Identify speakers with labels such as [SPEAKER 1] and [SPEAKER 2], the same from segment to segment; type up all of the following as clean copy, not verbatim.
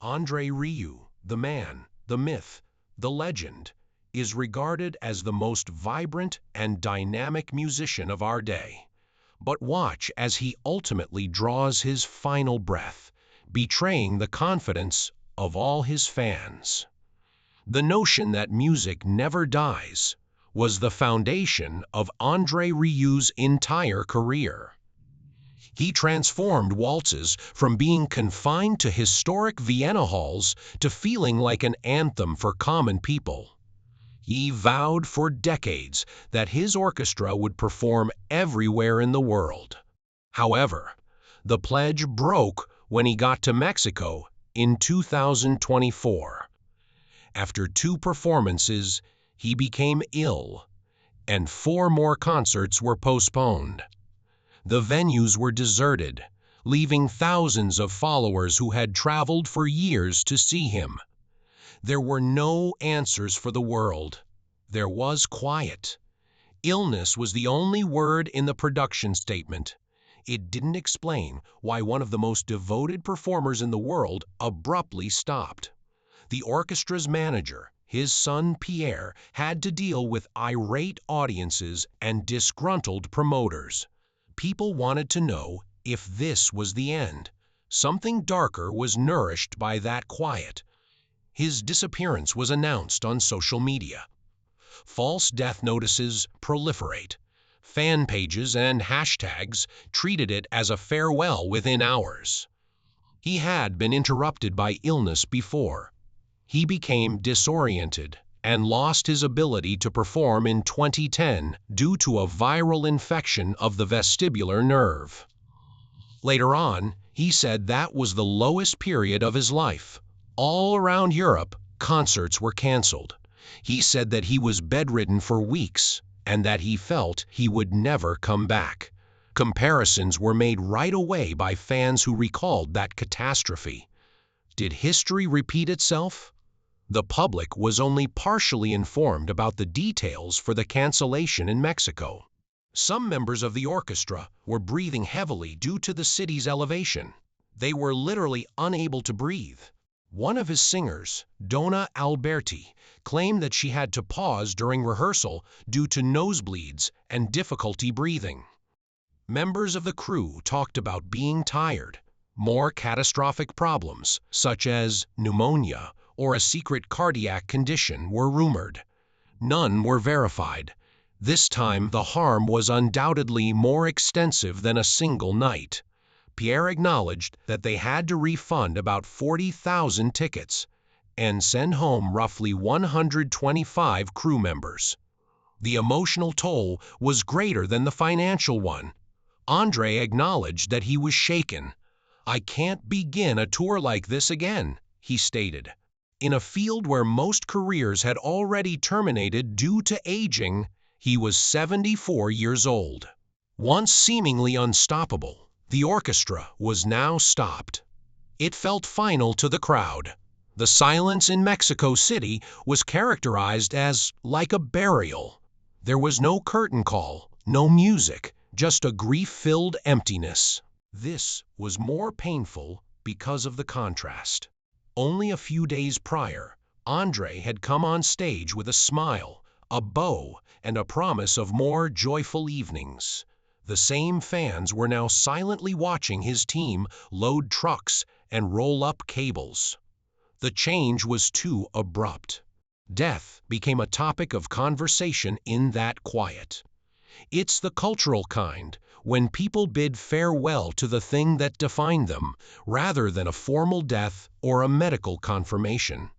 [SPEAKER 1] André Rieu, the man, the myth, the legend, is regarded as the most vibrant and dynamic musician of our day. But watch as he ultimately draws his final breath, betraying the confidence of all his fans. The notion that music never dies was the foundation of André Rieu's entire career. He transformed waltzes from being confined to historic Vienna halls to feeling like an anthem for common people. He vowed for decades that his orchestra would perform everywhere in the world. However, the pledge broke when he got to Mexico in 2024. After 2 performances, he became ill, and 4 more concerts were postponed. The venues were deserted, leaving thousands of followers who had traveled for years to see him. There were no answers for the world. There was quiet. Illness was the only word in the production statement. It didn't explain why one of the most devoted performers in the world abruptly stopped. The orchestra's manager, his son Pierre, had to deal with irate audiences and disgruntled promoters. People wanted to know if this was the end. Something darker was nourished by that quiet. His disappearance was announced on social media. False death notices proliferate. Fan pages and hashtags treated it as a farewell within hours. He had been interrupted by illness before. He became disoriented and lost his ability to perform in 2010 due to a viral infection of the vestibular nerve. Later on, he said that was the lowest period of his life. All around Europe, concerts were canceled. He said that he was bedridden for weeks and that he felt he would never come back. Comparisons were made right away by fans who recalled that catastrophe. Did history repeat itself? The public was only partially informed about the details for the cancellation in Mexico. Some members of the orchestra were breathing heavily due to the city's elevation. They were literally unable to breathe. One of his singers, Donna Alberti, claimed that she had to pause during rehearsal due to nosebleeds and difficulty breathing. Members of the crew talked about being tired. More catastrophic problems, such as pneumonia or a secret cardiac condition, were rumored. None were verified. This time the harm was undoubtedly more extensive than a single night. Pierre acknowledged that they had to refund about 40,000 tickets and send home roughly 125 crew members. The emotional toll was greater than the financial one. André acknowledged that he was shaken. "I can't begin a tour like this again," he stated. In a field where most careers had already terminated due to aging, he was 74 years old. Once seemingly unstoppable, the orchestra was now stopped. It felt final to the crowd. The silence in Mexico City was characterized as like a burial. There was no curtain call, no music, just a grief-filled emptiness. This was more painful because of the contrast. Only a few days prior, André had come on stage with a smile, a bow, and a promise of more joyful evenings. The same fans were now silently watching his team load trucks and roll up cables. The change was too abrupt. Death became a topic of conversation in that quiet. It's the cultural kind, when people bid farewell to the thing that defined them, rather than a formal death or a medical confirmation.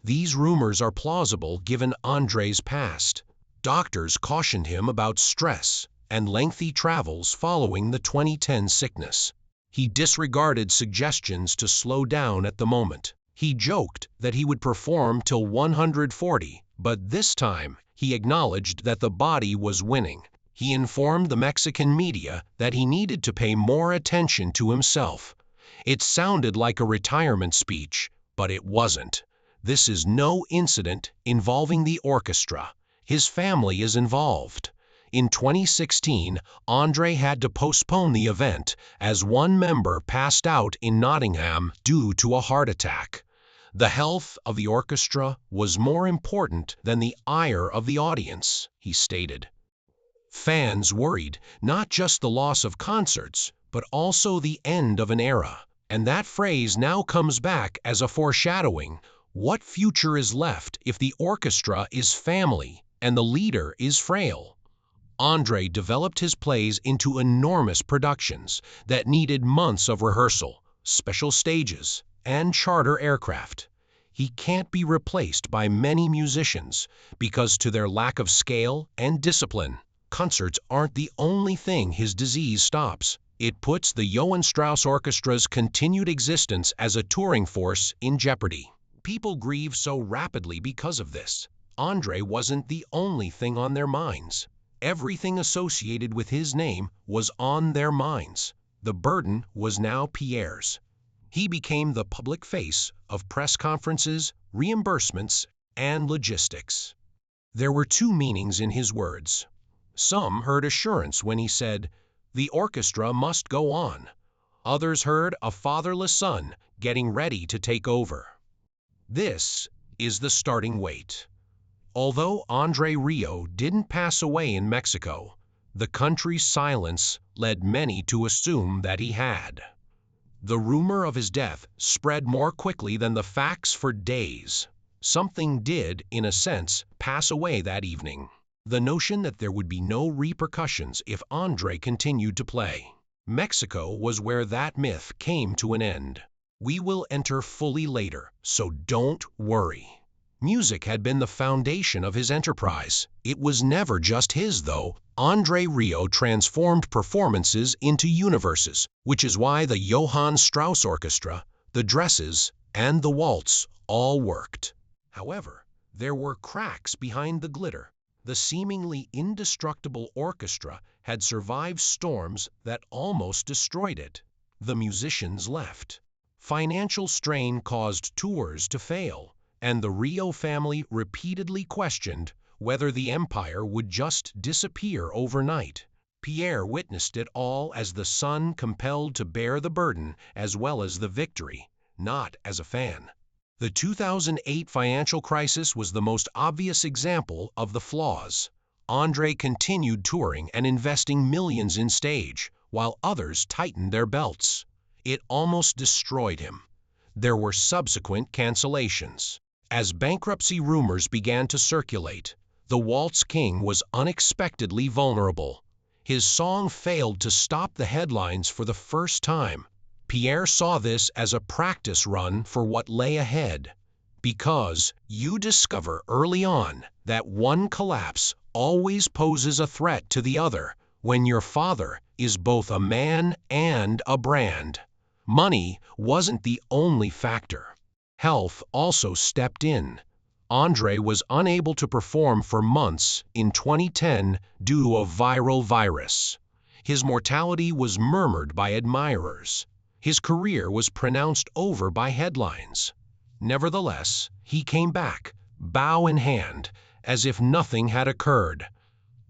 [SPEAKER 1] These rumors are plausible given André's past. Doctors cautioned him about stress and lengthy travels following the 2010 sickness. He disregarded suggestions to slow down at the moment. He joked that he would perform till 140, but this time he acknowledged that the body was winning. He informed the Mexican media that he needed to pay more attention to himself. It sounded like a retirement speech, but it wasn't. This is no incident involving the orchestra. His family is involved. In 2016, André had to postpone the event as one member passed out in Nottingham due to a heart attack. The health of the orchestra was more important than the ire of the audience, he stated. Fans worried not just the loss of concerts, but also the end of an era. And that phrase now comes back as a foreshadowing. What future is left if the orchestra is family and the leader is frail? André developed his plays into enormous productions that needed months of rehearsal, special stages, and charter aircraft. He can't be replaced by many musicians because to their lack of scale and discipline. Concerts aren't the only thing his disease stops. It puts the Johann Strauss Orchestra's continued existence as a touring force in jeopardy. People grieve so rapidly because of this. André wasn't the only thing on their minds. Everything associated with his name was on their minds. The burden was now Pierre's. He became the public face of press conferences, reimbursements, and logistics. There were two meanings in his words. Some heard assurance when he said, "The orchestra must go on." Others heard a fatherless son getting ready to take over. This is the starting weight. Although André Rieu didn't pass away in Mexico, the country's silence led many to assume that he had. The rumor of his death spread more quickly than the facts for days. Something did, in a sense, pass away that evening. The notion that there would be no repercussions if André continued to play. Mexico was where that myth came to an end. We will enter fully later, so don't worry. Music had been the foundation of his enterprise. It was never just his, though. André Rieu transformed performances into universes, which is why the Johann Strauss Orchestra, the Dresses, and the Waltz all worked. However, there were cracks behind the glitter. The seemingly indestructible orchestra had survived storms that almost destroyed it. The musicians left. Financial strain caused tours to fail, and the Rieu family repeatedly questioned whether the empire would just disappear overnight. Pierre witnessed it all as the son compelled to bear the burden as well as the victory, not as a fan. The 2008 financial crisis was the most obvious example of the flaws. André continued touring and investing millions in stage, while others tightened their belts. It almost destroyed him. There were subsequent cancellations. As bankruptcy rumors began to circulate, the Waltz King was unexpectedly vulnerable. His song failed to stop the headlines for the first time. Pierre saw this as a practice run for what lay ahead. Because you discover early on that one collapse always poses a threat to the other when your father is both a man and a brand. Money wasn't the only factor. Health also stepped in. André was unable to perform for months in 2010 due to a viral virus. His mortality was murmured by admirers. His career was pronounced over by headlines. Nevertheless, he came back, bow in hand, as if nothing had occurred.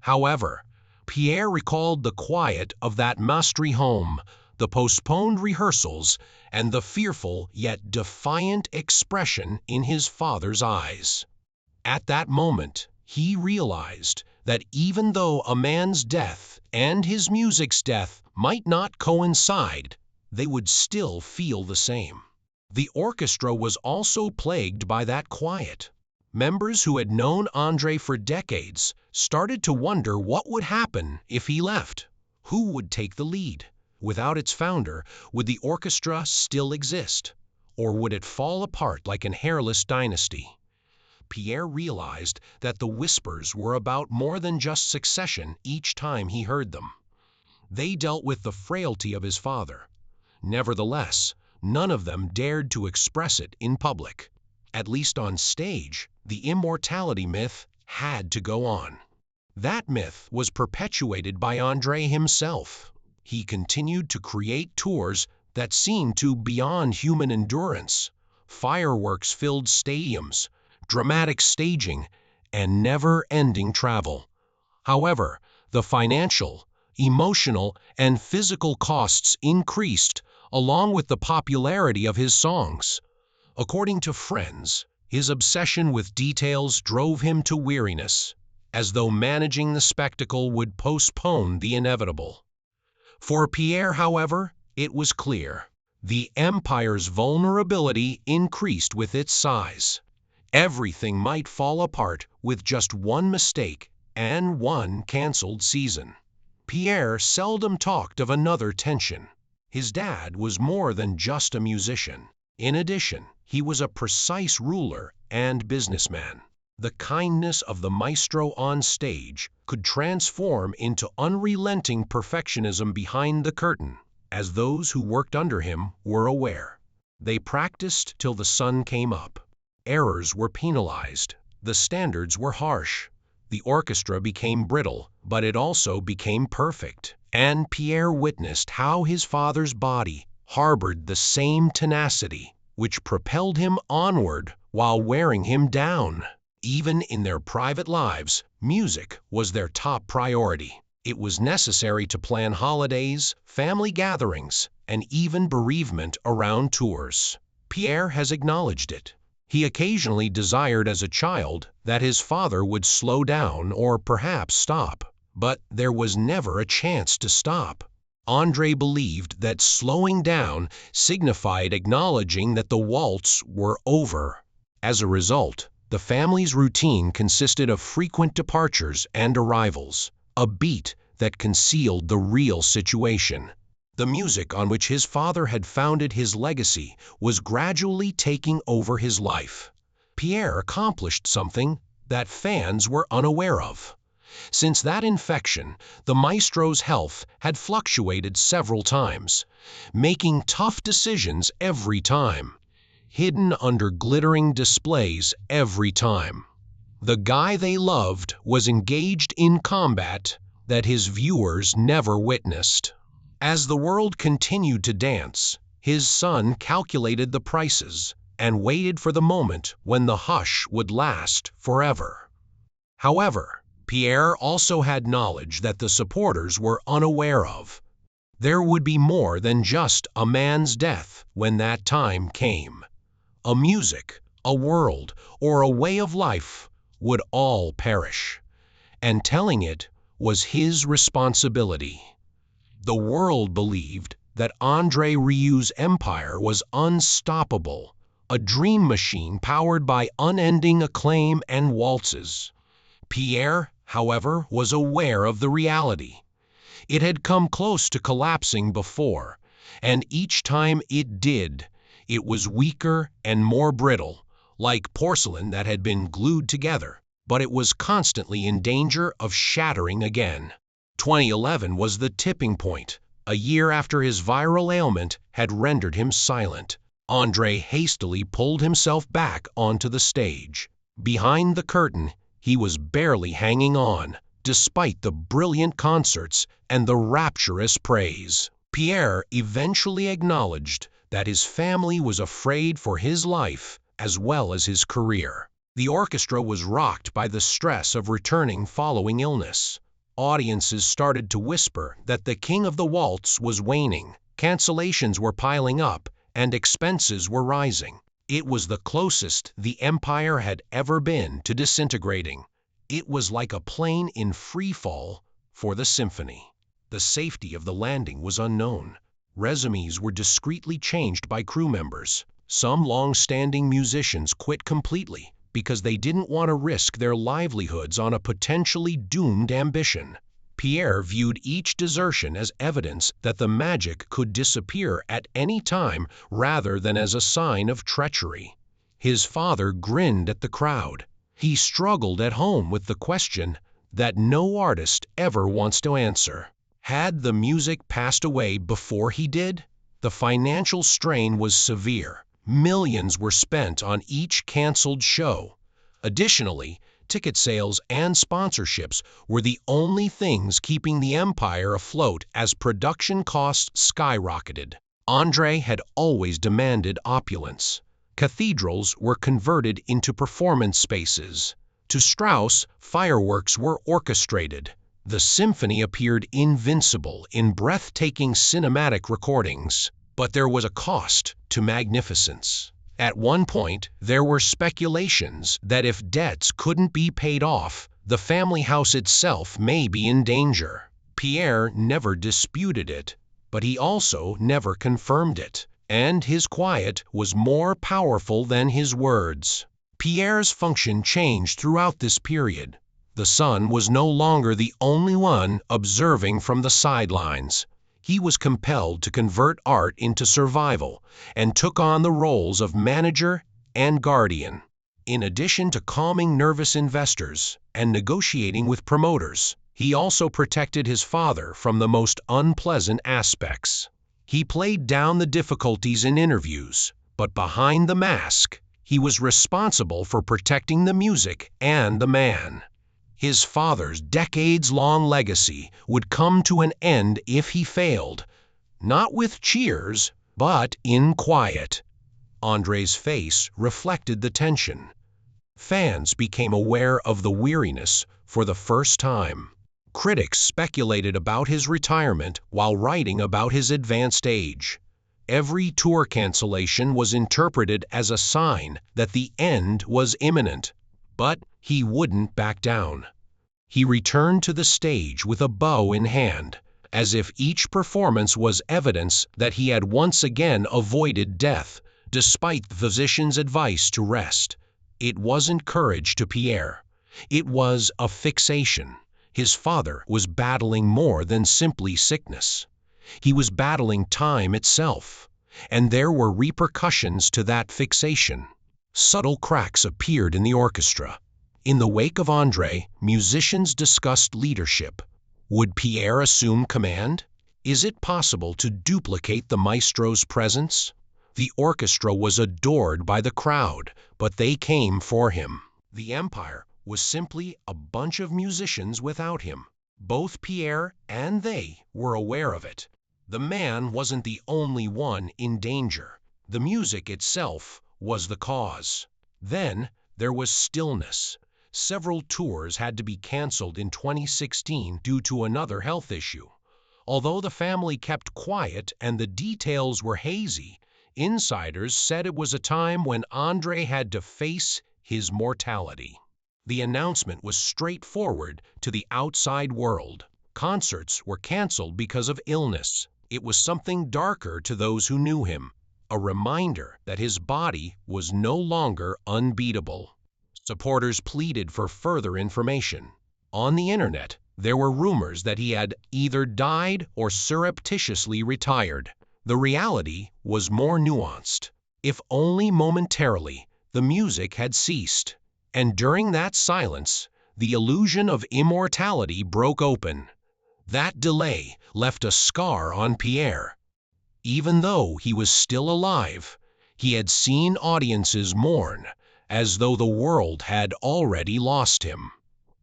[SPEAKER 1] However, Pierre recalled the quiet of that Maastricht home, the postponed rehearsals, and the fearful yet defiant expression in his father's eyes. At that moment, he realized that even though a man's death and his music's death might not coincide, they would still feel the same. The orchestra was also plagued by that quiet. Members who had known André for decades started to wonder what would happen if he left. Who would take the lead? Without its founder, would the orchestra still exist? Or would it fall apart like an hairless dynasty? Pierre realized that the whispers were about more than just succession each time he heard them. They dealt with the frailty of his father. Nevertheless, none of them dared to express it in public. At least on stage, the immortality myth had to go on. That myth was perpetuated by André himself. He continued to create tours that seemed to beyond human endurance. Fireworks-filled stadiums, dramatic staging, and never-ending travel. However, the financial, emotional, and physical costs increased along with the popularity of his songs. According to friends, his obsession with details drove him to weariness, as though managing the spectacle would postpone the inevitable. For Pierre, however, it was clear. The empire's vulnerability increased with its size. Everything might fall apart with just one mistake and one cancelled season. Pierre seldom talked of another tension. His dad was more than just a musician. In addition, he was a precise ruler and businessman. The kindness of the maestro on stage could transform into unrelenting perfectionism behind the curtain, as those who worked under him were aware. They practiced till the sun came up. Errors were penalized. The standards were harsh. The orchestra became brittle, but it also became perfect. And Pierre witnessed how his father's body harbored the same tenacity, which propelled him onward while wearing him down. Even in their private lives, music was their top priority. It was necessary to plan holidays, family gatherings, and even bereavement around tours. Pierre has acknowledged it. He occasionally desired as a child that his father would slow down or perhaps stop, but there was never a chance to stop. André believed that slowing down signified acknowledging that the waltz were over. As a result, the family's routine consisted of frequent departures and arrivals, a beat that concealed the real situation. The music on which his father had founded his legacy was gradually taking over his life. Pierre accomplished something that fans were unaware of. Since that infection, the maestro's health had fluctuated several times, making tough decisions every time, hidden under glittering displays every time. The guy they loved was engaged in combat that his viewers never witnessed. As the world continued to dance, his son calculated the prices and waited for the moment when the hush would last forever. However, Pierre also had knowledge that the supporters were unaware of. There would be more than just a man's death when that time came. A music, a world, or a way of life would all perish, and telling it was his responsibility. The world believed that André Rieu's empire was unstoppable, a dream machine powered by unending acclaim and waltzes. Pierre, however, was aware of the reality. It had come close to collapsing before, and each time it did, it was weaker and more brittle, like porcelain that had been glued together, but it was constantly in danger of shattering again. 2011 was the tipping point, a year after his viral ailment had rendered him silent. André hastily pulled himself back onto the stage. Behind the curtain, he was barely hanging on, despite the brilliant concerts and the rapturous praise. Pierre eventually acknowledged that his family was afraid for his life as well as his career. The orchestra was rocked by the stress of returning following illness. Audiences started to whisper that the king of the waltz was waning, cancellations were piling up, and expenses were rising. It was the closest the empire had ever been to disintegrating. It was like a plane in free fall for the symphony. The safety of the landing was unknown. Resumes were discreetly changed by crew members. Some long-standing musicians quit completely because they didn't want to risk their livelihoods on a potentially doomed ambition. Pierre viewed each desertion as evidence that the magic could disappear at any time rather than as a sign of treachery. His father grinned at the crowd. He struggled at home with the question that no artist ever wants to answer. Had the music passed away before he did? The financial strain was severe. Millions were spent on each canceled show. Additionally, ticket sales and sponsorships were the only things keeping the empire afloat as production costs skyrocketed. André had always demanded opulence. Cathedrals were converted into performance spaces. To Strauss, fireworks were orchestrated. The symphony appeared invincible in breathtaking cinematic recordings. But there was a cost to magnificence. At one point, there were speculations that if debts couldn't be paid off, the family house itself may be in danger. Pierre never disputed it, but he also never confirmed it, and his quiet was more powerful than his words. Pierre's function changed throughout this period. The son was no longer the only one observing from the sidelines. He was compelled to convert art into survival and took on the roles of manager and guardian. In addition to calming nervous investors and negotiating with promoters, he also protected his father from the most unpleasant aspects. He played down the difficulties in interviews, but behind the mask, he was responsible for protecting the music and the man. His father's decades-long legacy would come to an end if he failed, not with cheers, but in quiet. André's face reflected the tension. Fans became aware of the weariness for the first time. Critics speculated about his retirement while writing about his advanced age. Every tour cancellation was interpreted as a sign that the end was imminent. But he wouldn't back down. He returned to the stage with a bow in hand, as if each performance was evidence that he had once again avoided death, despite the physician's advice to rest. It wasn't courage to Pierre. It was a fixation. His father was battling more than simply sickness. He was battling time itself, and there were repercussions to that fixation. Subtle cracks appeared in the orchestra. In the wake of André, musicians discussed leadership. Would Pierre assume command? Is it possible to duplicate the maestro's presence? The orchestra was adored by the crowd, but they came for him. The empire was simply a bunch of musicians without him. Both Pierre and they were aware of it. The man wasn't the only one in danger. The music itself was the cause. Then there was stillness. Several tours had to be canceled in 2016 due to another health issue. Although the family kept quiet and the details were hazy, insiders said it was a time when André had to face his mortality. The announcement was straightforward to the outside world. Concerts were canceled because of illness. It was something darker to those who knew him, a reminder that his body was no longer unbeatable. Supporters pleaded for further information. On the internet, there were rumors that he had either died or surreptitiously retired. The reality was more nuanced. If only momentarily, the music had ceased. And during that silence, the illusion of immortality broke open. That delay left a scar on Pierre. Even though he was still alive, he had seen audiences mourn, as though the world had already lost him.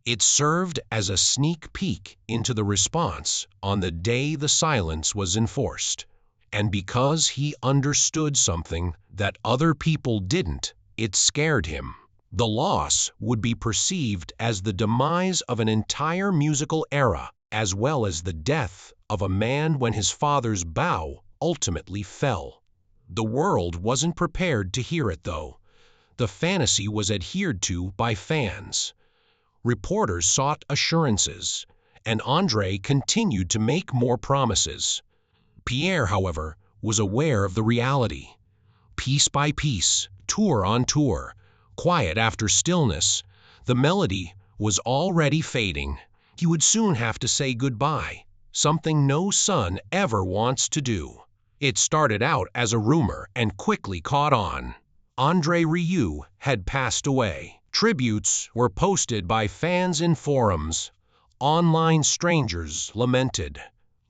[SPEAKER 1] It served as a sneak peek into the response on the day the silence was enforced. And because he understood something that other people didn't, it scared him. The loss would be perceived as the demise of an entire musical era, as well as the death of a man when his father's bow ultimately fell. The world wasn't prepared to hear it, though. The fantasy was adhered to by fans. Reporters sought assurances, and André continued to make more promises. Pierre, however, was aware of the reality. Piece by piece, tour on tour, quiet after stillness, the melody was already fading. He would soon have to say goodbye, something no son ever wants to do. It started out as a rumor and quickly caught on. André Rieu had passed away. Tributes were posted by fans in forums. Online strangers lamented.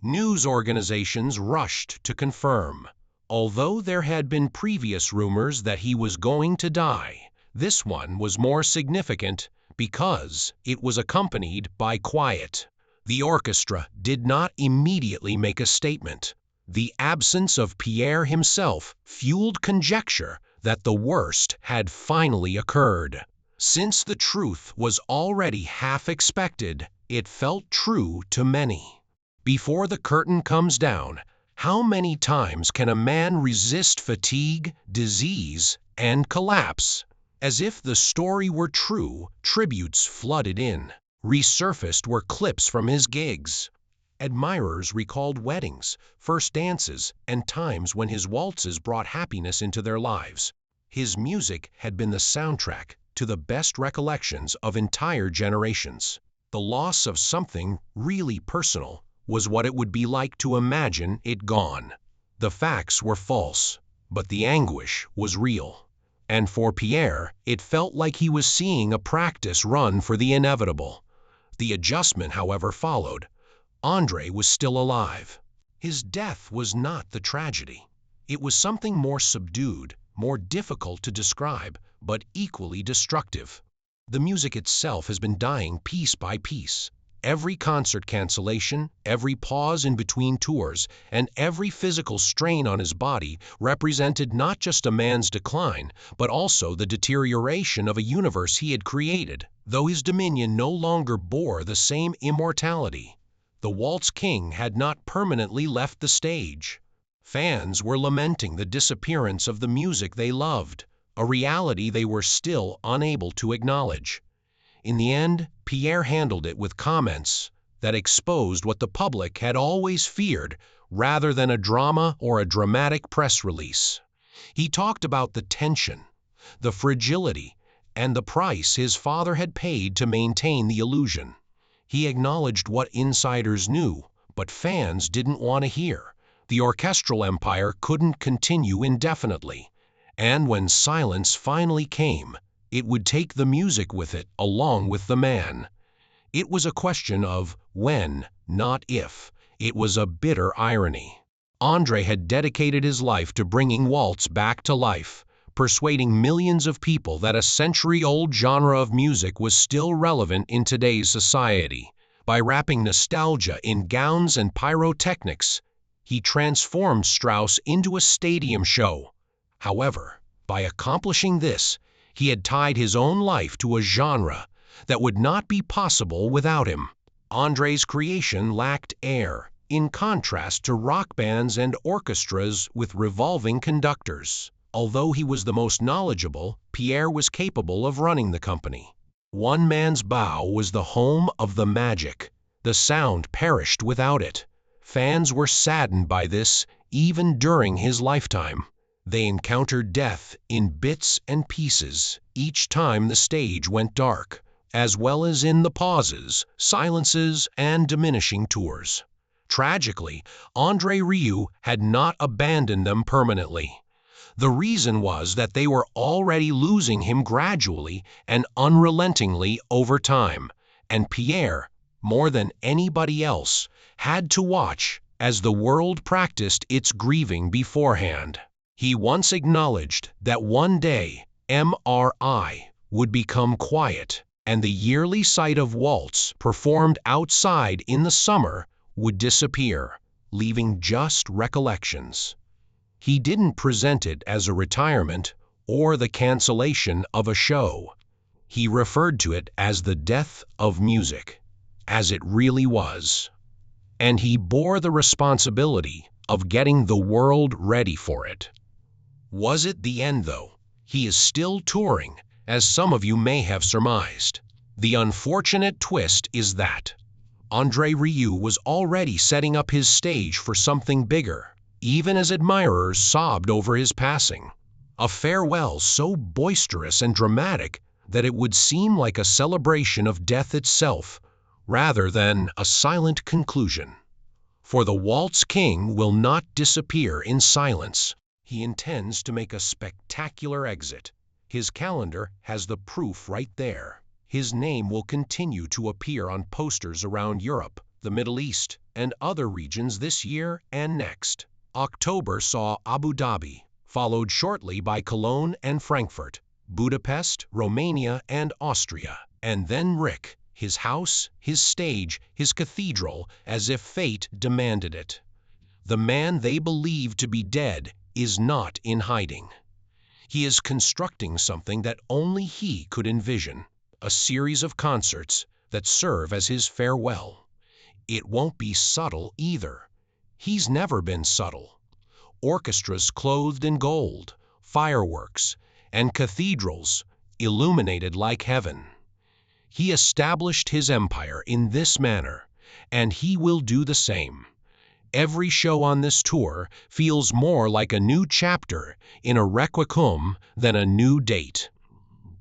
[SPEAKER 1] News organizations rushed to confirm. Although there had been previous rumors that he was going to die, this one was more significant because it was accompanied by quiet. The orchestra did not immediately make a statement. The absence of Pierre himself fueled conjecture that the worst had finally occurred. Since the truth was already half expected, it felt true to many. Before the curtain comes down, How many times can a man resist fatigue, disease, and collapse? As if the story were true, tributes flooded in. Resurfaced were clips from his gigs. Admirers recalled weddings, first dances, and times when his waltzes brought happiness into their lives. His music had been the soundtrack to the best recollections of entire generations. The loss of something really personal was what it would be like to imagine it gone. The facts were false, but the anguish was real. And for Pierre, it felt like he was seeing a practice run for the inevitable. The adjustment, however, followed. André was still alive. His death was not the tragedy. It was something more subdued, more difficult to describe, but equally destructive. The music itself has been dying piece by piece. Every concert cancellation, every pause in between tours, and every physical strain on his body represented not just a man's decline, but also the deterioration of a universe he had created. Though his dominion no longer bore the same immortality, the Waltz King had not permanently left the stage. Fans were lamenting the disappearance of the music they loved, a reality they were still unable to acknowledge. In the end, Pierre handled it with comments that exposed what the public had always feared rather than a drama or a dramatic press release. He talked about the tension, the fragility, and the price his father had paid to maintain the illusion. He acknowledged what insiders knew, but fans didn't want to hear. The orchestral empire couldn't continue indefinitely, and when silence finally came, it would take the music with it along with the man. It was a question of when, not if. It was a bitter irony. André had dedicated his life to bringing waltz back to life, persuading millions of people that a century-old genre of music was still relevant in today's society. By wrapping nostalgia in gowns and pyrotechnics, he transformed Strauss into a stadium show. However, by accomplishing this, he had tied his own life to a genre that would not be possible without him. André's creation lacked air, in contrast to rock bands and orchestras with revolving conductors. Although he was the most knowledgeable, Pierre was capable of running the company. One man's bow was the home of the magic. The sound perished without it. Fans were saddened by this, even during his lifetime. They encountered death in bits and pieces each time the stage went dark, as well as in the pauses, silences, and diminishing tours. Tragically, André Rieu had not abandoned them permanently. The reason was that they were already losing him gradually and unrelentingly over time, and Pierre, more than anybody else, had to watch as the world practiced its grieving beforehand. He once acknowledged that one day MRI would become quiet, and the yearly sight of waltz performed outside in the summer would disappear, leaving just recollections. He didn't present it as a retirement or the cancellation of a show. He referred to it as the death of music, as it really was. And he bore the responsibility of getting the world ready for it. Was it the end, though? He is still touring, as some of you may have surmised. The unfortunate twist is that André Rieu was already setting up his stage for something bigger, even as admirers sobbed over his passing. A farewell so boisterous and dramatic that it would seem like a celebration of death itself, rather than a silent conclusion. For the Waltz King will not disappear in silence. He intends to make a spectacular exit. His calendar has the proof right there. His name will continue to appear on posters around Europe, the Middle East, and other regions this year and next. October saw Abu Dhabi, followed shortly by Cologne and Frankfurt, Budapest, Romania, and Austria, and then Rick, his house, his stage, his cathedral, as if fate demanded it. The man they believed to be dead is not in hiding. He is constructing something that only he could envision, a series of concerts that serve as his farewell. It won't be subtle either. He's never been subtle. Orchestras clothed in gold, fireworks, and cathedrals illuminated like heaven. He established his empire in this manner, and he will do the same. Every show on this tour feels more like a new chapter in a requiem than a new date.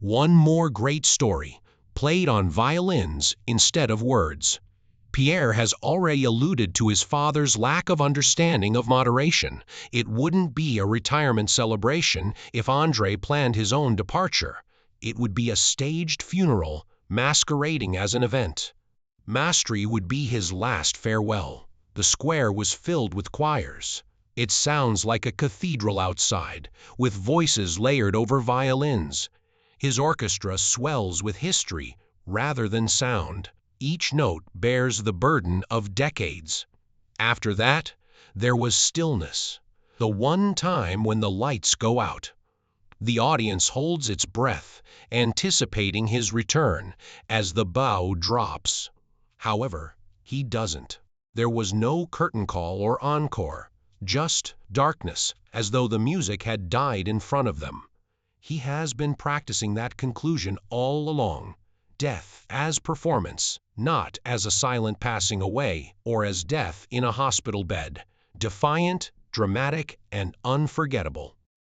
[SPEAKER 1] One more great story, played on violins instead of words. Pierre has already alluded to his father's lack of understanding of moderation. It wouldn't be a retirement celebration if André planned his own departure. It would be a staged funeral masquerading as an event. Mastery would be his last farewell. The square was filled with choirs. It sounds like a cathedral outside, with voices layered over violins. His orchestra swells with history rather than sound. Each note bears the burden of decades. After that, there was stillness, the one time when the lights go out. The audience holds its breath, anticipating his return as the bow drops. However, he doesn't. There was no curtain call or encore, just darkness, as though the music had died in front of them. He has been practicing that conclusion all along. Death as performance, not as a silent passing away or as death in a hospital bed. Defiant, dramatic, and unforgettable.